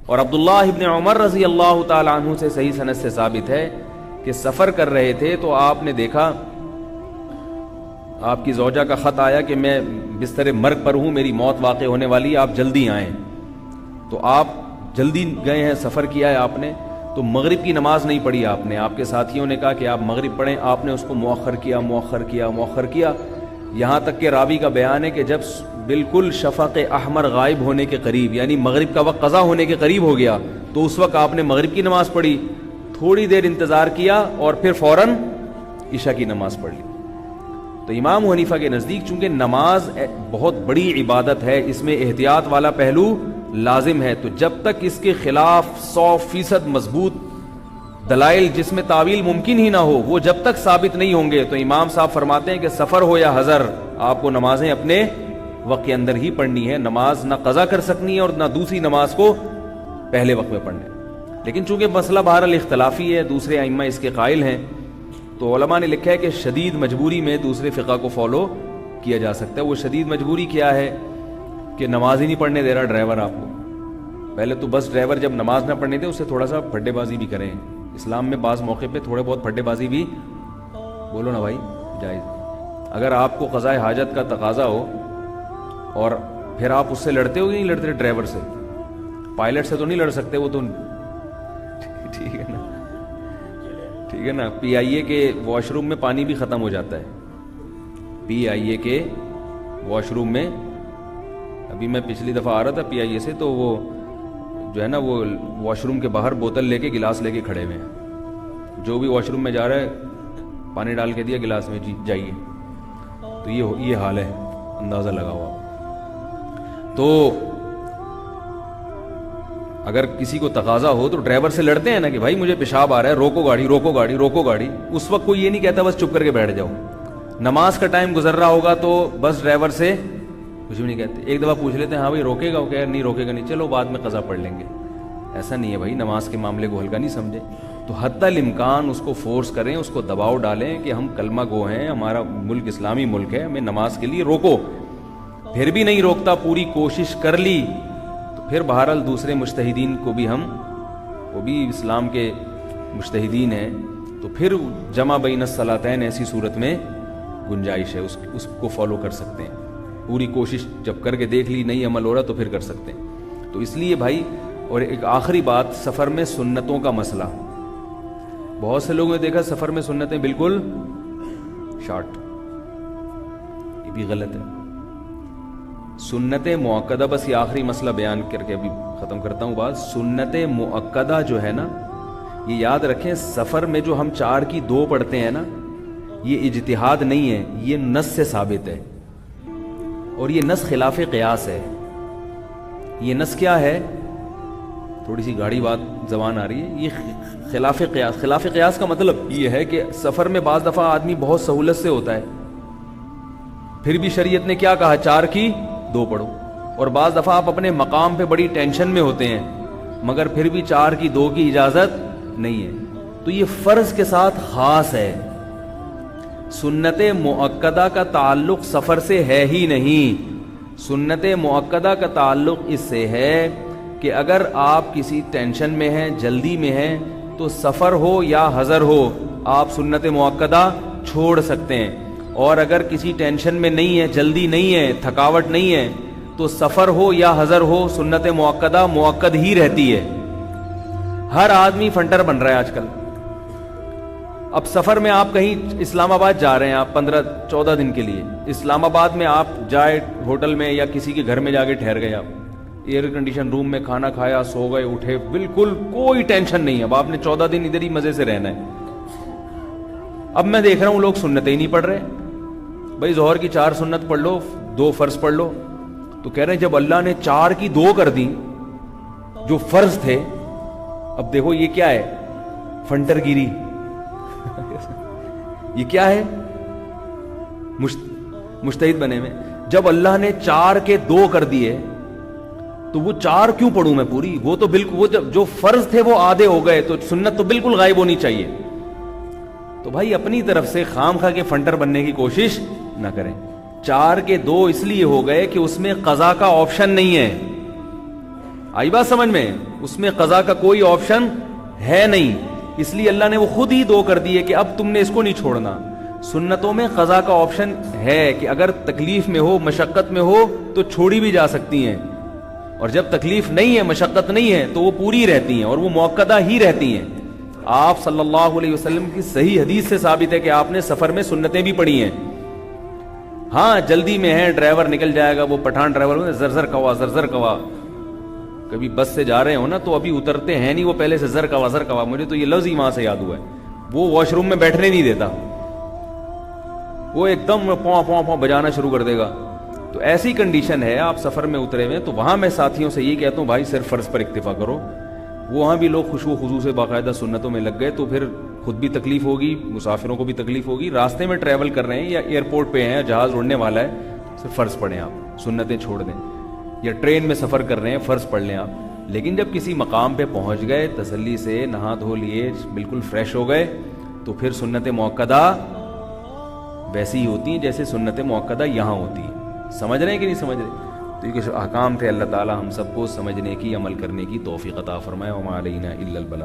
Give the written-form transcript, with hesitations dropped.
اور عبداللہ ابن عمر رضی اللہ تعالی عنہ سے صحیح سند سے ثابت ہے کہ سفر کر رہے تھے تو آپ نے دیکھا آپ کی زوجہ کا خط آیا کہ میں بستر مرگ پر ہوں، میری موت واقع ہونے والی ہے، آپ جلدی آئیں۔ تو آپ جلدی گئے ہیں، سفر کیا ہے آپ نے، تو مغرب کی نماز نہیں پڑھی آپ نے۔ آپ کے ساتھیوں نے کہا کہ آپ مغرب پڑھیں، آپ نے اس کو مؤخر کیا، یہاں تک کہ راوی کا بیان ہے کہ جب بالکل شفق احمر غائب ہونے کے قریب، یعنی مغرب کا وقت قضا ہونے کے قریب ہو گیا، تو اس وقت آپ نے مغرب کی نماز پڑھی، تھوڑی دیر انتظار کیا اور پھر فوراً عشاء کی نماز پڑھ لی۔ تو امام حنیفہ کے نزدیک چونکہ نماز بہت بڑی عبادت ہے، اس میں احتیاط والا پہلو لازم ہے، تو جب تک اس کے خلاف 100% مضبوط دلائل جس میں تعویل ممکن ہی نہ ہو، وہ جب تک ثابت نہیں ہوں گے، تو امام صاحب فرماتے ہیں کہ سفر ہو یا حضر، آپ کو نمازیں اپنے وقت کے اندر ہی پڑھنی ہے، نماز نہ قضا کر سکنی ہے اور نہ دوسری نماز کو پہلے وقت میں پڑھنا ہے۔ لیکن چونکہ مسئلہ بہرحال اختلافی ہے، دوسرے ائمہ اس کے قائل ہیں، تو علماء نے لکھا ہے کہ شدید مجبوری میں دوسرے فقہ کو فالو کیا جا سکتا ہے۔ وہ شدید مجبوری کیا ہے کہ نماز ہی نہیں پڑھنے دے رہا ڈرائیور آپ کو، پہلے تو بس ڈرائیور جب نماز نہ پڑھنے دے اسے تھوڑا سا پھڈے بازی بھی کریں، اسلام میں بعض موقع پہ تھوڑے بہت پھڈے بازی بھی، بولو نا بھائی، جائز۔ اگر آپ کو قضاء حاجت کا تقاضا ہو اور پھر آپ اس سے لڑتے ہو کہ نہیں لڑتے، ڈرائیور سے، پائلٹ سے تو نہیں لڑ سکتے، وہ تو ٹھیک ہے نا، پی آئی اے کے واش روم میں پانی بھی ختم ہو جاتا ہے، پی آئی اے کے واش روم میں، ابھی میں پچھلی دفعہ آ رہا تھا پی آئی اے سے، تو وہ جو ہے نا وہ واش روم کے باہر بوتل لے کے گلاس لے کے کھڑے ہوئے ہیں، جو بھی واش روم میں جا رہا ہے پانی ڈال کے دیا گلاس میں، جی جائیے، تو یہ حال ہے، اندازہ لگا ہوا۔ تو اگر کسی کو تقاضا ہو تو ڈرائیور سے لڑتے ہیں نا کہ بھائی مجھے پیشاب آ رہا ہے، روکو گاڑی، اس وقت کوئی یہ نہیں کہتا بس چپ کر کے بیٹھ جاؤ۔ نماز کا ٹائم گزر رہا ہوگا تو بس ڈرائیور سے کچھ بھی نہیں کہتے، ایک دفعہ پوچھ لیتے ہیں ہاں بھائی روکے گا، وہ کہہ نہیں روکے گا نہیں، چلو بعد میں قضا پڑھ لیں گے۔ ایسا نہیں ہے بھائی، نماز کے معاملے کو ہلکا نہیں سمجھے، تو حتی الامکان اس کو فورس کریں، اس کو دباؤ ڈالیں کہ ہم کلمہ گو ہیں، ہمارا ملک اسلامی ملک ہے، ہمیں نماز کے لیے روکو۔ پھر بھی نہیں روکتا، پوری کوشش کر لی، تو پھر بہرحال دوسرے مجتہدین کو بھی وہ بھی اسلام کے مجتہدین ہیں، تو پھر جمع بین الصلاتین ایسی صورت میں گنجائش ہے، اس کو فالو کر سکتے ہیں۔ پوری کوشش جب کر کے دیکھ لی نہیں عمل ہو رہا تو پھر کر سکتے ہیں۔ تو اس لیے بھائی، اور ایک آخری بات، سفر میں سنتوں کا مسئلہ، بہت سے لوگوں نے دیکھا سفر میں سنتیں بالکل شارٹ، یہ بھی غلط ہے۔ سنت مؤکدہ، بس یہ آخری مسئلہ بیان کر کے ابھی ختم کرتا ہوں بات، سنت مؤکدہ جو ہے نا، یہ یاد رکھیں، سفر میں جو ہم 4 کی 2 پڑھتے ہیں نا، یہ اجتہاد نہیں ہے، یہ نص سے ثابت ہے، اور یہ نص خلاف قیاس ہے۔ یہ نص کیا ہے؟ تھوڑی سی گاڑی بات زبان آ رہی ہے، یہ خلاف قیاس۔ خلاف قیاس کا مطلب یہ ہے کہ سفر میں بعض دفعہ آدمی بہت سہولت سے ہوتا ہے، پھر بھی شریعت نے کیا کہا؟ 4 کی 2 پڑھو، اور بعض دفعہ آپ اپنے مقام پہ بڑی ٹینشن میں ہوتے ہیں، مگر پھر بھی 4 کی 2 کی اجازت نہیں ہے، تو یہ فرض کے ساتھ خاص ہے۔ سنت مؤکدہ کا تعلق سفر سے ہے ہی نہیں، سنت مؤکدہ کا تعلق اس سے ہے کہ اگر آپ کسی ٹینشن میں ہیں، جلدی میں ہیں، تو سفر ہو یا حضر ہو، آپ سنت مؤکدہ چھوڑ سکتے ہیں، اور اگر کسی ٹینشن میں نہیں ہے، جلدی نہیں ہے، تھکاوٹ نہیں ہے، تو سفر ہو یا حضر ہو، سنت مؤکدہ مؤکد ہی رہتی ہے۔ ہر آدمی فنٹر بن رہا ہے آج کل۔ اب سفر میں آپ کہیں اسلام آباد جا رہے ہیں، آپ 15-14 دن کے لیے اسلام آباد میں آپ جائے ہوٹل میں یا کسی کے گھر میں جا کے ٹھہر گئے، آپ ایئر کنڈیشن روم میں کھانا کھایا، سو گئے، اٹھے، بالکل کوئی ٹینشن نہیں ہے، اب آپ نے 14 دن ادھر ہی مزے سے رہنا ہے۔ اب میں دیکھ رہا ہوں لوگ سنتیں ہی نہیں پڑھ رہے، بھائی ظہر کی 4 سنت پڑھ لو، 2 فرض پڑھ لو، تو کہہ رہے ہیں جب اللہ نے 4 کی 2 کر دی جو فرض تھے، اب دیکھو یہ کیا ہے؟ فنٹر گیری، یہ کیا ہے؟ مجتہد بنے میں، جب اللہ نے 4 کے 2 کر دیے تو وہ 4 کیوں پڑھوں میں پوری؟ وہ تو بالکل، وہ جو فرض تھے وہ آدھے ہو گئے، تو سنت تو بالکل غائب ہونی چاہیے۔ تو بھائی اپنی طرف سے خام خواہ کے فنٹر بننے کی کوشش نہ کریں۔ 4 کے 2 اس لیے ہو گئے کہ اس میں قضا کا آپشن نہیں ہے۔ آئی بات سمجھ میں؟ اس میں قضا کا کوئی آپشن ہے نہیں، اس لیے اللہ نے وہ خود ہی دو کر دیے کہ اب تم نے اس کو نہیں چھوڑنا۔ سنتوں میں قضا کا آپشن ہے کہ اگر تکلیف میں ہو، مشقت میں ہو تو چھوڑی بھی جا سکتی ہیں، اور جب تکلیف نہیں ہے، مشقت نہیں ہے تو وہ پوری رہتی ہیں اور وہ موقدہ ہی رہتی ہیں۔ آپ صلی اللہ علیہ وسلم کی صحیح حدیث سے ثابت ہے کہ آپ نے سفر میں سنتیں بھی پڑھی ہیں۔ ہاں جلدی میں ہے، ڈرائیور نکل جائے گا، وہ پٹھان ڈرائیور زر زر کوا، کبھی بس سے جا رہے ہو نا تو ابھی اترتے ہیں نہیں، وہ پہلے سے زر کوا، مجھے تو یہ لفظ ہی وہاں سے یاد ہوا ہے، وہ واش روم میں بیٹھنے نہیں دیتا، وہ ایک دم پاؤں بجانا شروع کر دے گا۔ تو ایسی کنڈیشن ہے، آپ سفر میں اترے ہوئے، تو وہاں میں ساتھیوں سے یہ کہتا ہوں بھائی صرف فرض پر اکتفا کرو۔ وہاں بھی لوگ خشوع و خضوع سے باقاعدہ سنتوں میں لگ گئے تو پھر خود بھی تکلیف ہوگی، مسافروں کو بھی تکلیف ہوگی، راستے میں ٹریول کر رہے ہیں یا ایئرپورٹ پہ ہیں، جہاز اڑنے والا ہے، صرف فرض پڑھیں آپ، سنتیں چھوڑ دیں، یا ٹرین میں سفر کر رہے ہیں فرض پڑھ لیں آپ۔ لیکن جب کسی مقام پہ پہنچ گئے، تسلی سے نہا دھو لیے، بالکل فریش ہو گئے، تو پھر سنت موقدہ ویسی ہی ہوتی ہیں جیسے سنت موقدہ یہاں ہوتی ہے۔ سمجھ رہے ہیں کہ نہیں سمجھ رہے؟ تو یہ کچھ احکام تھے، اللہ تعالی ہم سب کو سمجھنے کی، عمل کرنے کی توفیق عطا فرمائے۔ وما علینا الا البلاغ۔